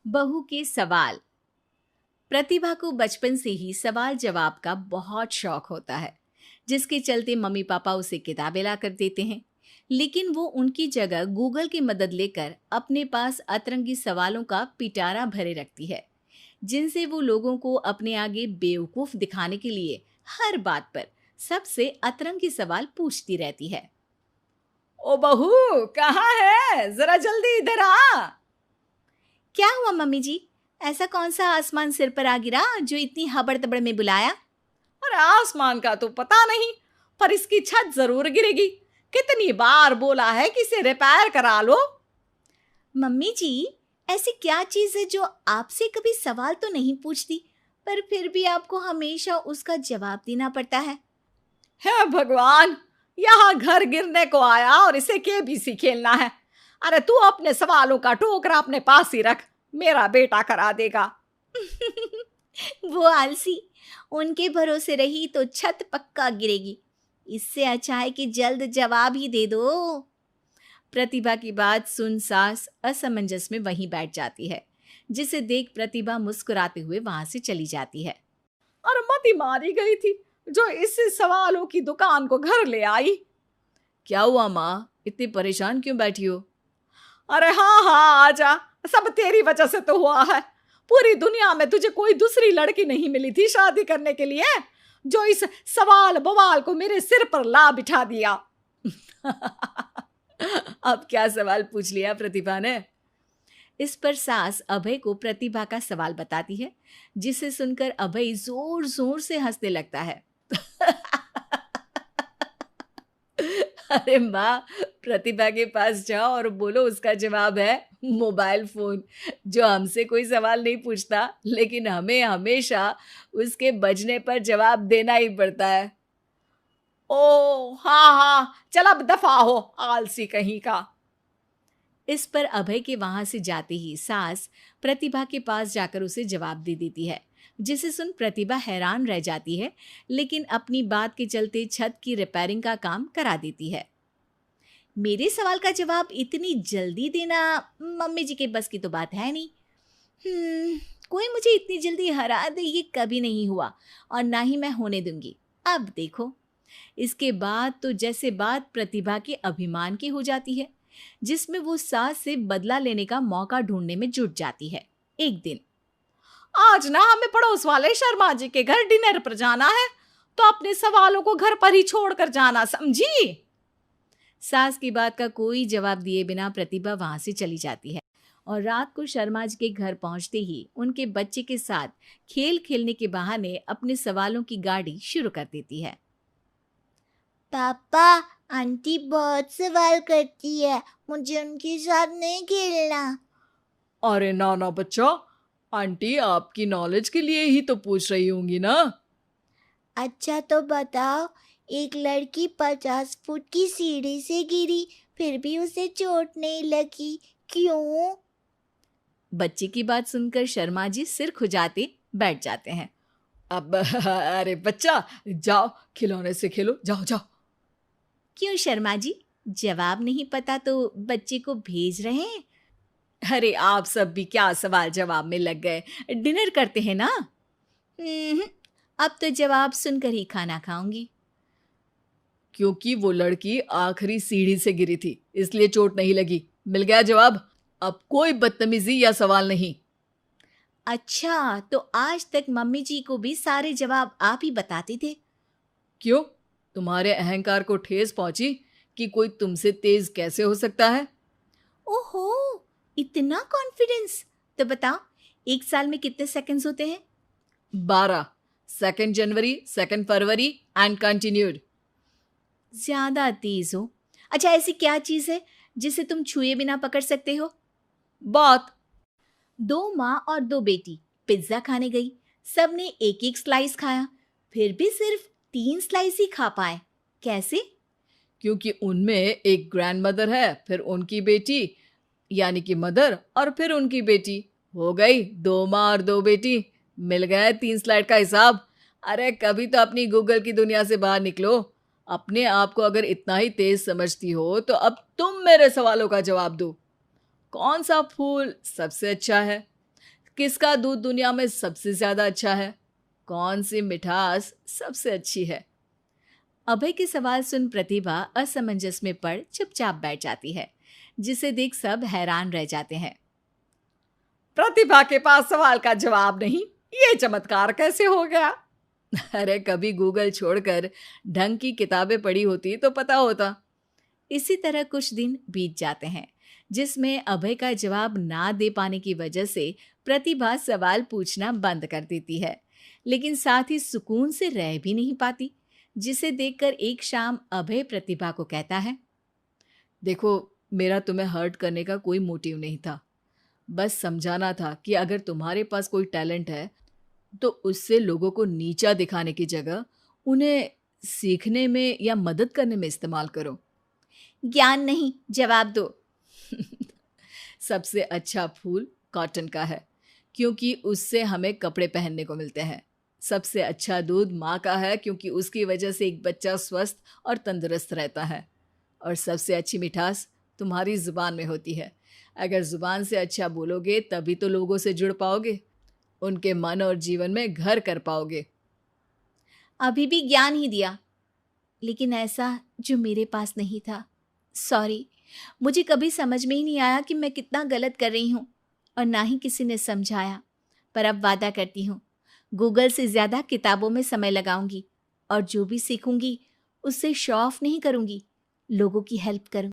बहू के सवाल। प्रतिभा को बचपन से ही सवाल जवाब का बहुत शौक होता है, जिसके चलते मम्मी पापा उसे किताबें ला कर देते हैं। लेकिन वो उनकी जगह गूगल की मदद लेकर अपने पास अतरंगी सवालों का पिटारा भरे रखती है, जिनसे वो लोगों को अपने आगे बेवकूफ दिखाने के लिए हर बात पर सबसे अतरंगी सवाल पूछती रहती है। ओ बहू, कहाँ है? जरा जल्दी इधर आ। क्या हुआ मम्मी जी? ऐसा कौन सा आसमान सिर पर आ गिरा जो इतनी हबड़ तबड़ में बुलाया? अरे आसमान का तो पता नहीं, पर इसकी छत जरूर गिरेगी। कितनी बार बोला है कि इसे रिपेयर करा लो। मम्मी जी, ऐसी क्या चीज है जो आपसे कभी सवाल तो नहीं पूछती, पर फिर भी आपको हमेशा उसका जवाब देना पड़ता है? हे भगवान, यहाँ घर गिरने को आया और इसे केबीसी खेलना है। अरे तू अपने सवालों का टोकरा अपने पास ही रख, मेरा बेटा करा देगा। वो आलसी, उनके भरोसे रही तो छत पक्का गिरेगी। इससे अच्छा है कि जल्द जवाब ही दे दो। प्रतिभा की बात सुन सास असमंजस में वहीं बैठ जाती है, जिसे देख प्रतिभा मुस्कुराते हुए वहां से चली जाती है। और मती मारी गई थी जो इस सवालों की दुकान को घर ले आई। क्या हुआ माँ, इतनी परेशान क्यों बैठी हो? अरे हाँ हाँ, आजा, सब तेरी वजह से तो हुआ है। पूरी दुनिया में तुझे कोई दूसरी लड़की नहीं मिली थी शादी करने के लिए, जो इस सवाल बवाल को मेरे सिर पर ला बिठा दिया। अब क्या सवाल पूछ लिया प्रतिभा ने? इस पर सास अभय को प्रतिभा का सवाल बताती है, जिसे सुनकर अभय जोर जोर से हंसने लगता है। अरे माँ, प्रतिभा के पास जाओ और बोलो उसका जवाब है मोबाइल फोन, जो हमसे कोई सवाल नहीं पूछता, लेकिन हमें हमेशा उसके बजने पर जवाब देना ही पड़ता है। ओ हाँ हाँ, चल अब दफा हो, आलसी कहीं का। इस पर अभय के वहां से जाते ही सास प्रतिभा के पास जाकर उसे जवाब दे देती है, जिसे सुन प्रतिभा हैरान रह जाती है, लेकिन अपनी बात के चलते छत की रिपेयरिंग का काम करा देती है। मेरे सवाल का जवाब इतनी जल्दी देना मम्मी जी के बस की तो बात है नहीं। कोई मुझे इतनी जल्दी हरा दे ये कभी नहीं हुआ, और ना ही मैं होने दूंगी। अब देखो। इसके बाद तो जैसे बात प्रतिभा के अभिमान की हो जाती है, जिसमें वो सास से बदला लेने का मौका ढूंढने में जुट जाती है। एक दिन, आज ना हमें पड़ोस वाले शर्मा जी के घर डिनर पर जाना है, तो अपने सवालों को घर पर ही छोड़कर जाना, समझी? सास की बात का कोई जवाब दिए बिना प्रतिभा वहां से चली जाती है, और रात को शर्मा जी के घर पहुंचते ही उनके बच्चे के साथ खेल खेलने के बहाने अपने सवालों की गाड़ी शुरू कर देती है। पापा, आंटी बहुत सवाल करती है, मुझे उनके साथ नहीं खेलना। अरे ना ना बच्चा, आंटी आपकी नॉलेज के लिए ही तो पूछ रही होंगी ना। अच्छा तो बताओ, एक लड़की 50 फुट की सीढ़ी से गिरी, फिर भी उसे चोट नहीं लगी, क्यों? बच्चे की बात सुनकर शर्मा जी सिर खुजाते बैठ जाते हैं। अब अरे बच्चा, जाओ खिलौने से खेलो, जाओ जाओ। क्यों शर्मा जी, जवाब नहीं पता तो बच्चे को भेज रहे हैं? अरे आप सब भी क्या सवाल जवाब में लग गए, डिनर करते हैं ना। अब तो जवाब सुनकर ही खाना खाऊंगी। क्योंकि वो लड़की आखिरी सीढ़ी से गिरी थी, इसलिए चोट नहीं लगी। मिल गया जवाब, अब कोई बदतमीजी या सवाल नहीं। अच्छा, तो आज तक मम्मी जी को भी सारे जवाब आप ही बताते थे? क्यों, तुम्हारे अहंकार को ठेस पहुंची कि कोई तुमसे तेज कैसे हो सकता है? ओहो, इतना कॉन्फिडेंस! तो बताओ, एक साल में कितने सेकंड्स होते हैं? 12। 2 जनवरी, 2 फरवरी एंड कंटिन्यूड। ज्यादा तेज हो। अच्छा, ऐसी क्या चीज है जिसे तुम छुए बिना पकड़ सकते हो? बात। 2 माँ और 2 बेटी पिज्जा खाने गई। सबने एक एक स्लाइस खाया, फिर भी सिर्फ 3 स्लाइस ही खा पाए। कैसे? क्योंकि उनमें एक ग्रैंड मदर है, फिर उनकी बेटी यानी कि मदर, और फिर उनकी बेटी। हो गई 2 माँ और 2 बेटी। मिल गया 3 स्लाइड का हिसाब। अरे कभी तो अपनी गूगल की दुनिया से बाहर निकलो। अपने आप को अगर इतना ही तेज समझती हो तो अब तुम मेरे सवालों का जवाब दो। कौन सा फूल सबसे अच्छा है? किसका दूध दुनिया में सबसे ज्यादा अच्छा है? कौन सी मिठास सबसे अच्छी है? अभय के सवाल सुन प्रतिभा असमंजस में पड़ चुपचाप बैठ जाती है, जिसे देख सब हैरान रह जाते हैं। प्रतिभा के पास सवाल का जवाब नहीं, ये चमत्कार कैसे हो गया? अरे कभी गूगल छोड़कर ढंग की किताबें पढ़ी होती तो पता होता। इसी तरह कुछ दिन बीत जाते हैं, जिसमें अभय का जवाब ना दे पाने की वजह से प्रतिभा सवाल पूछना बंद कर देती है, लेकिन साथ ही सुकून से रह भी नहीं पाती, जिसे देखकर एक शाम अभय प्रतिभा को कहता है। देखो, मेरा तुम्हें हर्ट करने का कोई मोटिव नहीं था। बस समझाना था कि अगर तुम्हारे पास कोई टैलेंट है तो उससे लोगों को नीचा दिखाने की जगह उन्हें सीखने में या मदद करने में इस्तेमाल करो। ज्ञान नहीं, जवाब दो। सबसे अच्छा फूल कॉटन का है, क्योंकि उससे हमें कपड़े पहनने को मिलते हैं। सबसे अच्छा दूध माँ का है, क्योंकि उसकी वजह से एक बच्चा स्वस्थ और तंदुरुस्त रहता है। और सबसे अच्छी मिठास तुम्हारी जुबान में होती है। अगर जुबान से अच्छा बोलोगे तभी तो लोगों से जुड़ पाओगे, उनके मन और जीवन में घर कर पाओगे। अभी भी ज्ञान ही दिया, लेकिन ऐसा जो मेरे पास नहीं था। सॉरी, मुझे कभी समझ में ही नहीं आया कि मैं कितना गलत कर रही हूँ, और ना ही किसी ने समझाया। पर अब वादा करती हूँ, गूगल से ज़्यादा किताबों में समय लगाऊंगी, और जो भी सीखूंगी उससे शो ऑफ नहीं करूंगी, लोगों की हेल्प करूंगी।